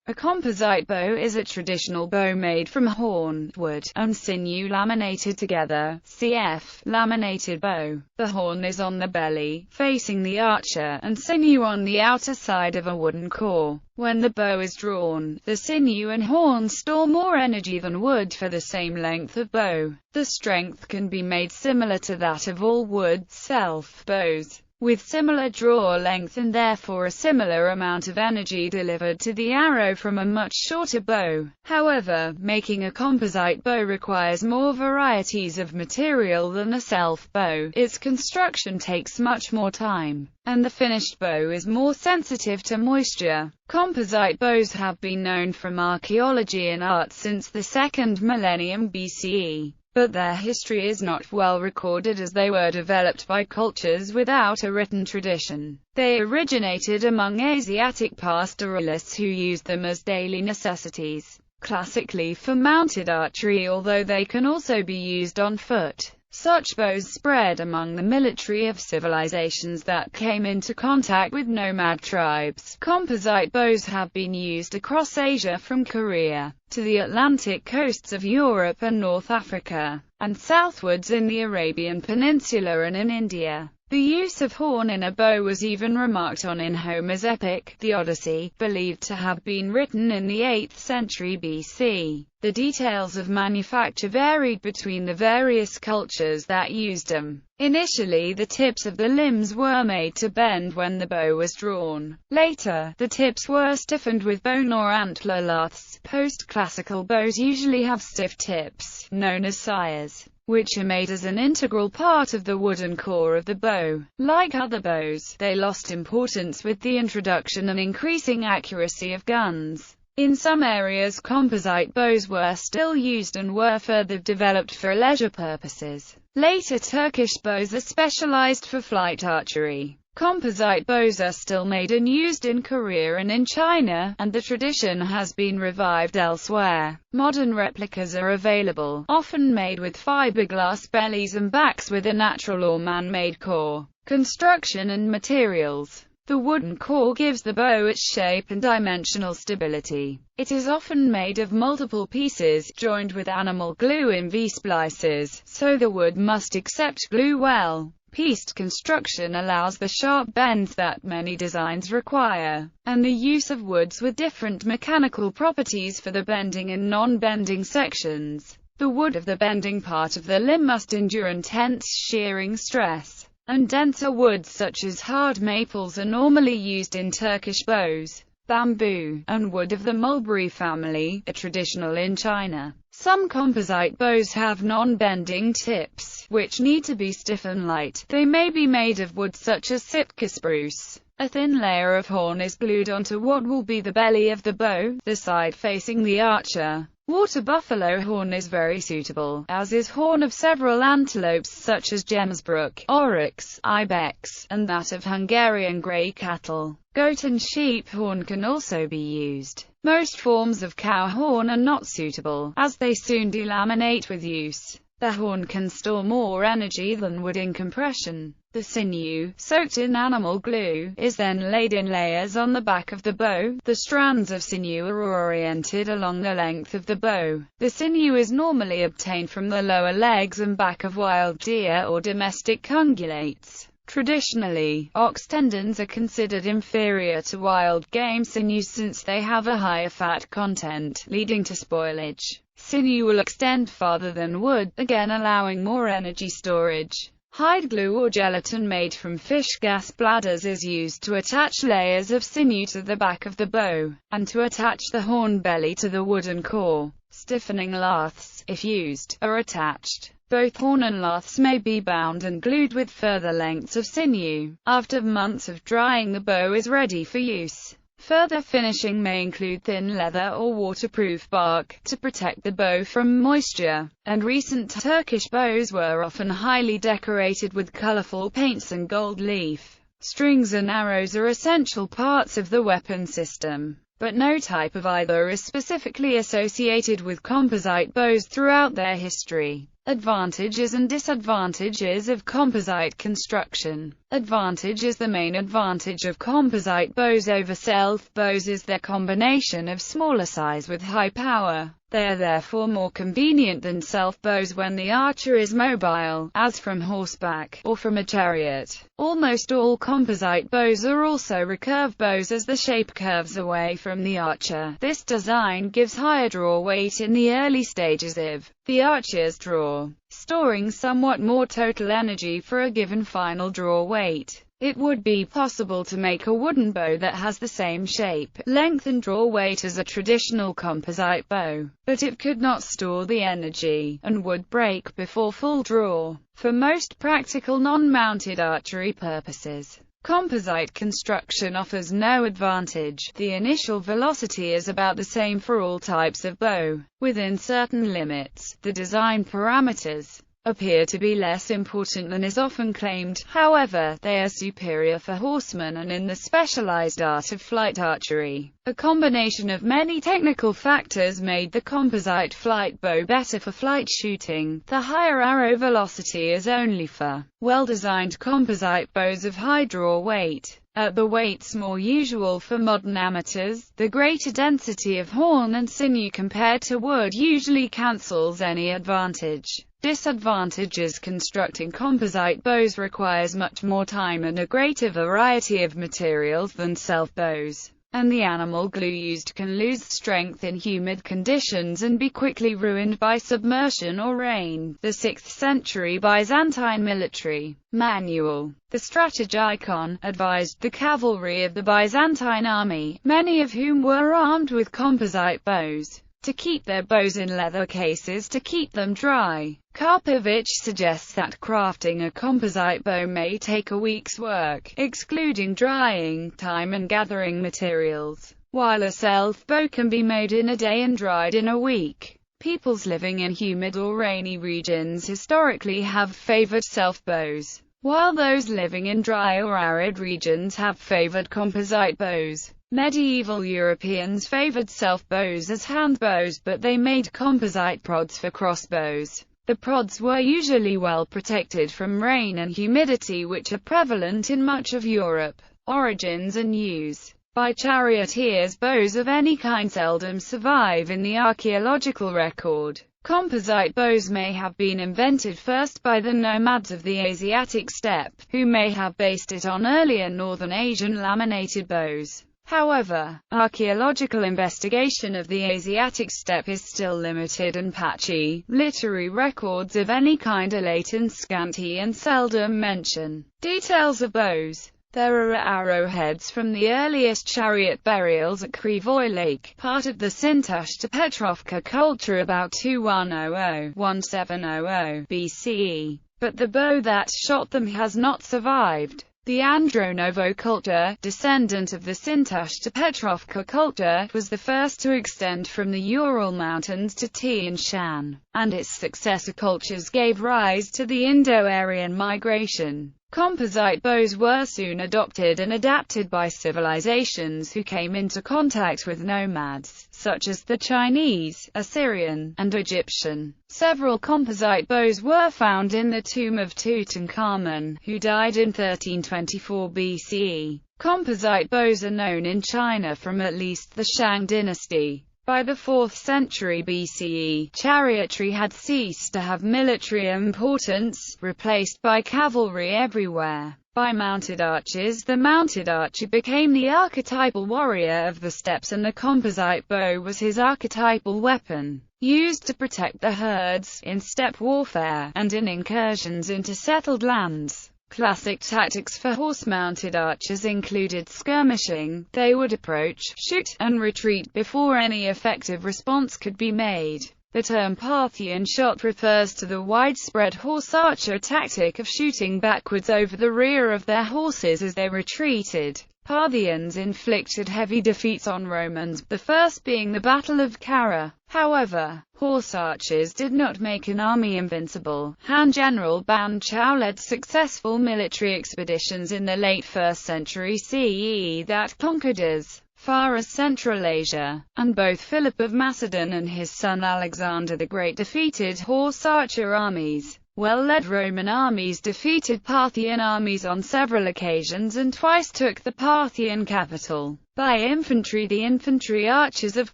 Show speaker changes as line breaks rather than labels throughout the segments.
A composite bow is a traditional bow made from horn, wood, and sinew laminated together, cf. laminated bow. The horn is on the belly, facing the archer, and sinew on the outer side of a wooden core. When the bow is drawn, the sinew and horn store more energy than wood for the same length of bow. The strength can be made similar to that of all wood self-bows, with similar draw length and therefore a similar amount of energy delivered to the arrow from a much shorter bow. However, making a composite bow requires more varieties of material than a self-bow, its construction takes much more time, and the finished bow is more sensitive to moisture. Composite bows have been known from archaeology and art since the 2nd millennium BCE. But their history is not well recorded as they were developed by cultures without a written tradition. They originated among Asiatic pastoralists who used them as daily necessities, classically for mounted archery, although they can also be used on foot. Such bows spread among the military of civilizations that came into contact with nomad tribes. Composite bows have been used across Asia from Korea to the Atlantic coasts of Europe and North Africa, and southwards in the Arabian Peninsula and in India. The use of horn in a bow was even remarked on in Homer's epic, the Odyssey, believed to have been written in the 8th century BC. The details of manufacture varied between the various cultures that used them. Initially, the tips of the limbs were made to bend when the bow was drawn. Later, the tips were stiffened with bone or antler laths. Post-classical bows usually have stiff tips, known as sires, which are made as an integral part of the wooden core of the bow. Like other bows, they lost importance with the introduction and increasing accuracy of guns. In some areas, composite bows were still used and were further developed for leisure purposes. Later Turkish bows are specialized for flight archery. Composite bows are still made and used in Korea and in China, and the tradition has been revived elsewhere. Modern replicas are available, often made with fiberglass bellies and backs with a natural or man-made core. Construction and materials. The wooden core gives the bow its shape and dimensional stability. It is often made of multiple pieces, joined with animal glue in V-splices, so the wood must accept glue well. Pieced construction allows the sharp bends that many designs require, and the use of woods with different mechanical properties for the bending and non-bending sections. The wood of the bending part of the limb must endure intense shearing stress, and denser woods such as hard maples are normally used in Turkish bows. Bamboo, and wood of the mulberry family, are traditional in China. Some composite bows have non-bending tips, which need to be stiff and light. They may be made of wood such as Sitka spruce. A thin layer of horn is glued onto what will be the belly of the bow, the side facing the archer. Water buffalo horn is very suitable, as is horn of several antelopes such as gemsbok, oryx, ibex, and that of Hungarian grey cattle. Goat and sheep horn can also be used. Most forms of cow horn are not suitable, as they soon delaminate with use. The horn can store more energy than wood in compression. The sinew, soaked in animal glue, is then laid in layers on the back of the bow. The strands of sinew are oriented along the length of the bow. The sinew is normally obtained from the lower legs and back of wild deer or domestic ungulates. Traditionally, ox tendons are considered inferior to wild game sinews since they have a higher fat content, leading to spoilage. Sinew will extend farther than wood, again allowing more energy storage. Hide glue or gelatin made from fish gas bladders is used to attach layers of sinew to the back of the bow, and to attach the horn belly to the wooden core. Stiffening laths, if used, are attached. Both horn and laths may be bound and glued with further lengths of sinew. After months of drying, the bow is ready for use. Further finishing may include thin leather or waterproof bark, to protect the bow from moisture, and recent Turkish bows were often highly decorated with colorful paints and gold leaf. Strings and arrows are essential parts of the weapon system, but no type of either is specifically associated with composite bows throughout their history. Advantages and disadvantages of composite construction. Advantages. The main advantage of composite bows over self bows is their combination of smaller size with high power. They are therefore more convenient than self bows when the archer is mobile, as from horseback, or from a chariot. Almost all composite bows are also recurve bows as the shape curves away from the archer. This design gives higher draw weight in the early stages of the archer's draw, storing somewhat more total energy for a given final draw weight. It would be possible to make a wooden bow that has the same shape, length and draw weight as a traditional composite bow, but it could not store the energy, and would break before full draw. For most practical non-mounted archery purposes, composite construction offers no advantage. The initial velocity is about the same for all types of bow. Within certain limits, the design parameters appear to be less important than is often claimed. However, they are superior for horsemen and in the specialized art of flight archery. A combination of many technical factors made the composite flight bow better for flight shooting. The higher arrow velocity is only for well-designed composite bows of high draw weight. At the weights more usual for modern amateurs, the greater density of horn and sinew compared to wood usually cancels any advantage. Disadvantages. Constructing composite bows requires much more time and a greater variety of materials than self bows, and the animal glue used can lose strength in humid conditions and be quickly ruined by submersion or rain. The 6th century Byzantine military manual, the Strategikon, advised the cavalry of the Byzantine army, many of whom were armed with composite bows, to keep their bows in leather cases to keep them dry. Karpovich suggests that crafting a composite bow may take a week's work, excluding drying time and gathering materials, while a self bow can be made in a day and dried in a week. Peoples living in humid or rainy regions historically have favored self bows, while those living in dry or arid regions have favored composite bows. Medieval Europeans favored self bows as hand bows, but they made composite prods for crossbows. The prods were usually well protected from rain and humidity, which are prevalent in much of Europe. Origins and use. By charioteers, bows of any kind seldom survive in the archaeological record. Composite bows may have been invented first by the nomads of the Asiatic steppe, who may have based it on earlier northern Asian laminated bows. However, archaeological investigation of the Asiatic steppe is still limited and patchy. Literary records of any kind are late and scanty and seldom mention details of bows. There are arrowheads from the earliest chariot burials at Krivoy Lake, part of the Sintushta-Petrovka culture about 2100–1700 BCE, but the bow that shot them has not survived. The Andronovo culture, descendant of the Sintushta-Petrovka culture, was the first to extend from the Ural Mountains to Tian Shan, and its successor cultures gave rise to the Indo-Aryan migration. Composite bows were soon adopted and adapted by civilizations who came into contact with nomads, such as the Chinese, Assyrian, and Egyptian. Several composite bows were found in the tomb of Tutankhamun, who died in 1324 BCE. Composite bows are known in China from at least the Shang dynasty. By the 4th century BCE, chariotry had ceased to have military importance, replaced by cavalry everywhere. By mounted archers, the mounted archer became the archetypal warrior of the steppes, and the composite bow was his archetypal weapon, used to protect the herds, in steppe warfare, and in incursions into settled lands. Classic tactics for horse-mounted archers included skirmishing. They would approach, shoot, and retreat before any effective response could be made. The term Parthian shot refers to the widespread horse archer tactic of shooting backwards over the rear of their horses as they retreated. Parthians inflicted heavy defeats on Romans, the first being the Battle of Cara. However, horse archers did not make an army invincible. Han General Ban Chao led successful military expeditions in the late 1st century CE that conquered as far as Central Asia, and both Philip of Macedon and his son Alexander the Great defeated horse archer armies. Well-led Roman armies defeated Parthian armies on several occasions and twice took the Parthian capital. By infantry, the infantry archers of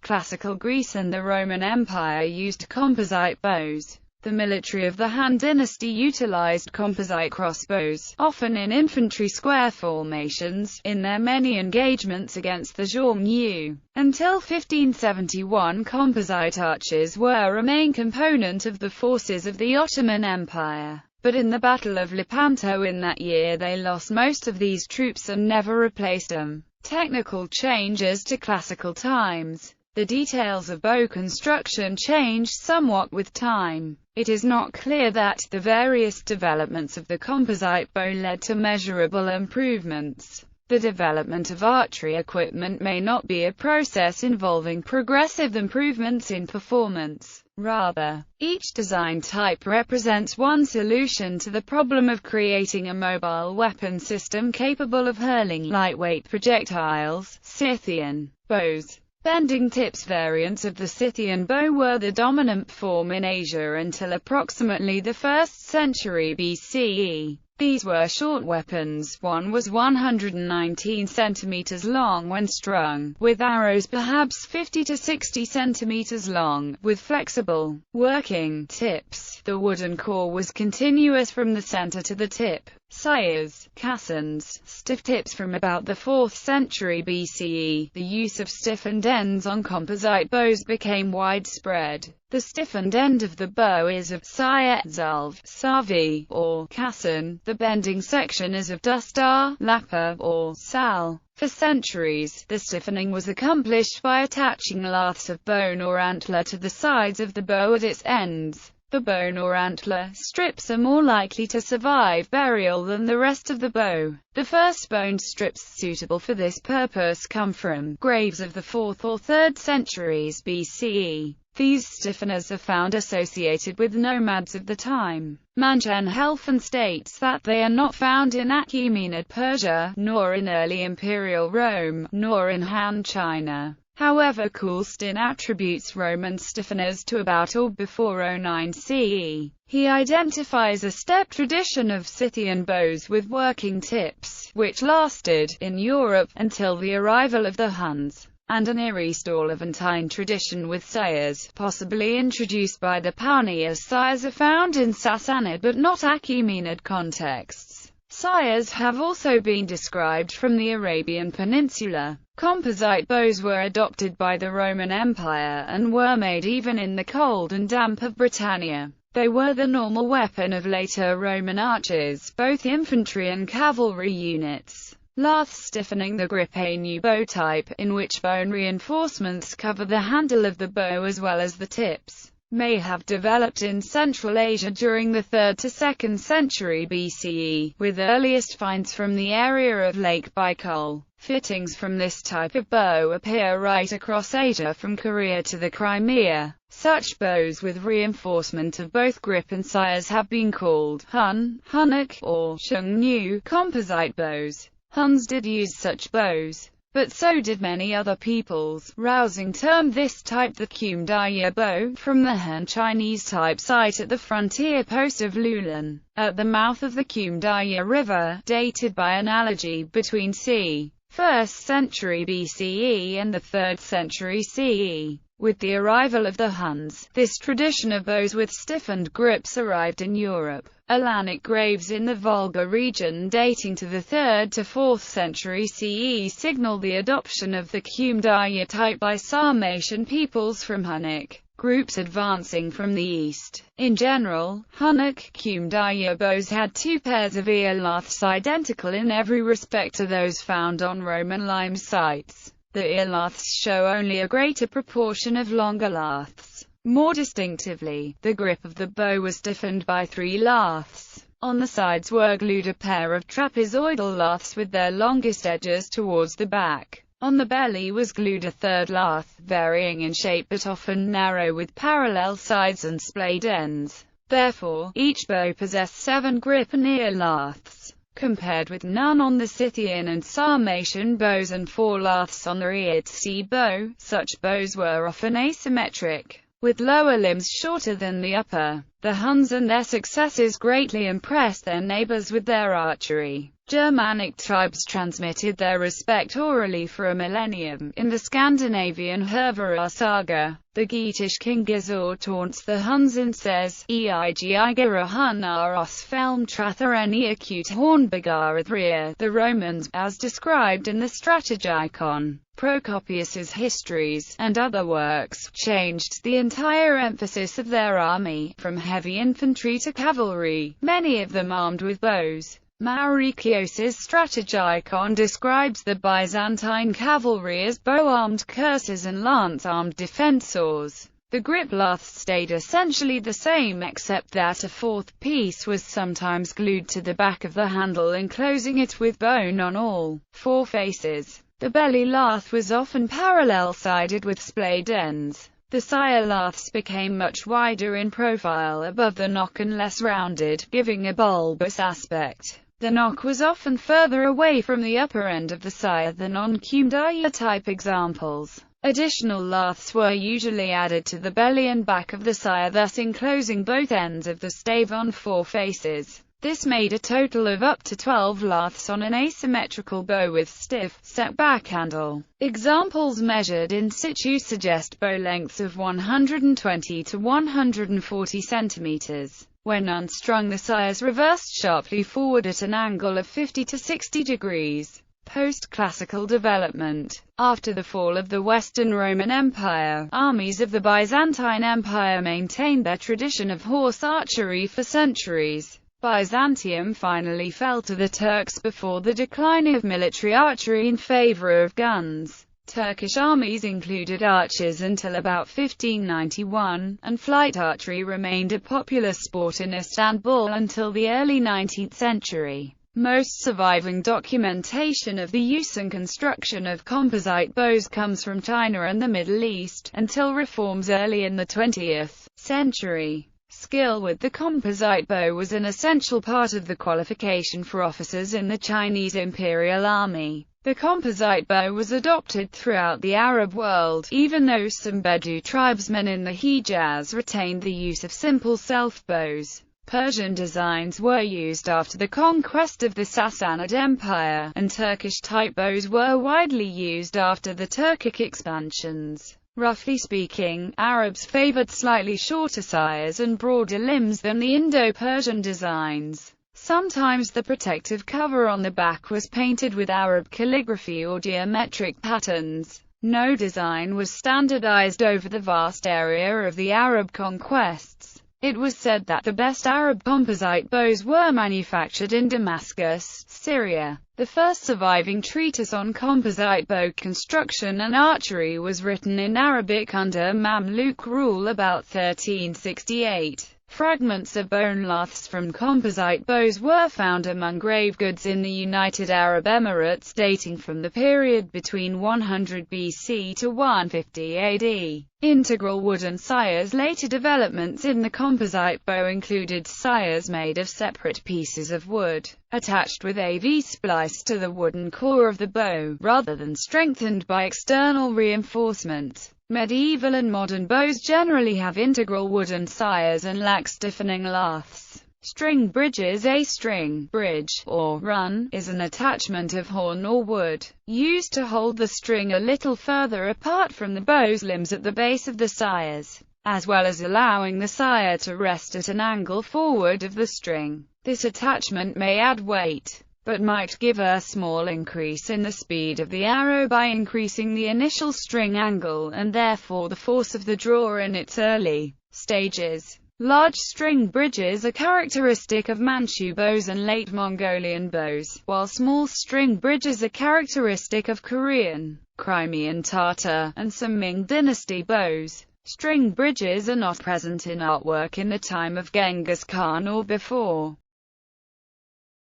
classical Greece and the Roman Empire used composite bows. The military of the Han dynasty utilized composite crossbows, often in infantry square formations, in their many engagements against the Xiongnu. Until 1571, composite archers were a main component of the forces of the Ottoman Empire. But in the Battle of Lepanto in that year they lost most of these troops and never replaced them. Technical changes to classical times. The details of bow construction changed somewhat with time. It is not clear that the various developments of the composite bow led to measurable improvements. The development of archery equipment may not be a process involving progressive improvements in performance. Rather, each design type represents one solution to the problem of creating a mobile weapon system capable of hurling lightweight projectiles. Scythian bows. Bending tips variants of the Scythian bow were the dominant form in Asia until approximately the 1st century BCE. These were short weapons. One was 119 centimeters long when strung, with arrows perhaps 50 to 60 centimeters long, with flexible, working tips. The wooden core was continuous from the center to the tip. Scythes, caissons, stiff tips from about the 4th century BCE. The use of stiffened ends on composite bows became widespread. The stiffened end of the bow is of scythe, savi, or caisson. The bending section is of dustar, lapper, or sal. For centuries, the stiffening was accomplished by attaching laths of bone or antler to the sides of the bow at its ends. The bone or antler strips are more likely to survive burial than the rest of the bow. The first bone strips suitable for this purpose come from graves of the 4th or 3rd centuries BCE. These stiffeners are found associated with nomads of the time. Manchen Helfen states that they are not found in Achaemenid Persia, nor in early imperial Rome, nor in Han China. However, Coulston attributes Roman stiffeners to about or before 09 CE. He identifies a steppe tradition of Scythian bows with working tips, which lasted, in Europe, until the arrival of the Huns, and an East or Levantine tradition with scythes, possibly introduced by the Pioneers. Scythes are found in Sassanid but not Achaemenid contexts. Scythes have also been described from the Arabian Peninsula. Composite bows were adopted by the Roman Empire and were made even in the cold and damp of Britannia. They were the normal weapon of later Roman archers, both infantry and cavalry units. Laths stiffening the grip, a new bow type, in which bone reinforcements cover the handle of the bow as well as the tips, may have developed in Central Asia during the 3rd to 2nd century BCE, with earliest finds from the area of Lake Baikal. Fittings from this type of bow appear right across Asia from Korea to the Crimea. Such bows with reinforcement of both grip and scythes have been called Hun, Hunnock, or Xiongnu composite bows. Huns did use such bows, but so did many other peoples. Rousing termed this type the Kumdaya bow, from the Han Chinese type site at the frontier post of Lulan, at the mouth of the Kumdaya River, dated by analogy between c. 1st century BCE and the 3rd century CE. With the arrival of the Huns, this tradition of bows with stiffened grips arrived in Europe. Alanic graves in the Volga region dating to the 3rd to 4th century CE signal the adoption of the Kumdaya type by Sarmatian peoples from Hunnic groups advancing from the east. In general, Hunnic Kumdaya bows had two pairs of ear laths identical in every respect to those found on Roman lime sites. The ear laths show only a greater proportion of longer laths. More distinctively, the grip of the bow was stiffened by 3 laths. On the sides were glued a pair of trapezoidal laths with their longest edges towards the back. On the belly was glued a 3rd lath, varying in shape but often narrow with parallel sides and splayed ends. Therefore, each bow possessed 7 grip and ear laths. compared with none on the Scythian and Sarmatian bows and 4 laths on the Attribution bow. Such bows were often asymmetric, with lower limbs shorter than the upper. The Huns and their successors greatly impressed their neighbors with their archery. Germanic tribes transmitted their respect orally for a millennium. In the Scandinavian Hervera saga, the Geatish king Gizor taunts the Huns and says, Eigiger Hunnar oss felm trathareni acute hornbegarathria. The Romans, as described in the Strategikon, Procopius's Histories, and other works, changed the entire emphasis of their army, from heavy infantry to cavalry, many of them armed with bows. Mauricios's Strategikon describes the Byzantine cavalry as bow-armed cursors and lance-armed defensors. The grip laths stayed essentially the same, except that a fourth piece was sometimes glued to the back of the handle, enclosing it with bone on all 4 faces. The belly lath was often parallel-sided with splayed ends. The sire laths became much wider in profile above the nock and less rounded, giving a bulbous aspect. The nock was often further away from the upper end of the sire than on Cumdaya type examples. Additional laths were usually added to the belly and back of the sire, thus enclosing both ends of the stave on 4 faces. This made a total of up to 12 laths on an asymmetrical bow with stiff, set back handle. Examples measured in situ suggest bow lengths of 120 to 140 centimeters. When unstrung, the sires reversed sharply forward at an angle of 50 to 60 degrees. Post-classical development. After the fall of the Western Roman Empire, armies of the Byzantine Empire maintained their tradition of horse archery for centuries. Byzantium finally fell to the Turks before the decline of military archery in favor of guns. Turkish armies included archers until about 1591, and flight archery remained a popular sport in Istanbul until the early 19th century. Most surviving documentation of the use and construction of composite bows comes from China and the Middle East, until reforms early in the 20th century. Skill with the composite bow was an essential part of the qualification for officers in the Chinese Imperial Army. The composite bow was adopted throughout the Arab world, even though some Bedou tribesmen in the Hijaz retained the use of simple self-bows. Persian designs were used after the conquest of the Sassanid Empire, and Turkish-type bows were widely used after the Turkic expansions. Roughly speaking, Arabs favored slightly shorter sires and broader limbs than the Indo-Persian designs. Sometimes the protective cover on the back was painted with Arab calligraphy or geometric patterns. No design was standardized over the vast area of the Arab conquests. It was said that the best Arab composite bows were manufactured in Damascus, Syria. The first surviving treatise on composite bow construction and archery was written in Arabic under Mamluk rule about 1368. Fragments of bone laths from composite bows were found among grave goods in the United Arab Emirates dating from the period between 100 BC to 150 AD. Integral wooden sires. Later developments in the composite bow included sires made of separate pieces of wood, attached with a V-splice to the wooden core of the bow, rather than strengthened by external reinforcement. Medieval and modern bows generally have integral wooden sires and lack stiffening laths. String bridges. A string bridge, or run, is an attachment of horn or wood, used to hold the string a little further apart from the bow's limbs at the base of the sires, as well as allowing the sire to rest at an angle forward of the string. This attachment may add weight, but might give a small increase in the speed of the arrow by increasing the initial string angle, and therefore the force of the draw in its early stages. Large string bridges are characteristic of Manchu bows and late Mongolian bows, while small string bridges are characteristic of Korean, Crimean Tatar, and some Ming dynasty bows. String bridges are not present in artwork in the time of Genghis Khan or before.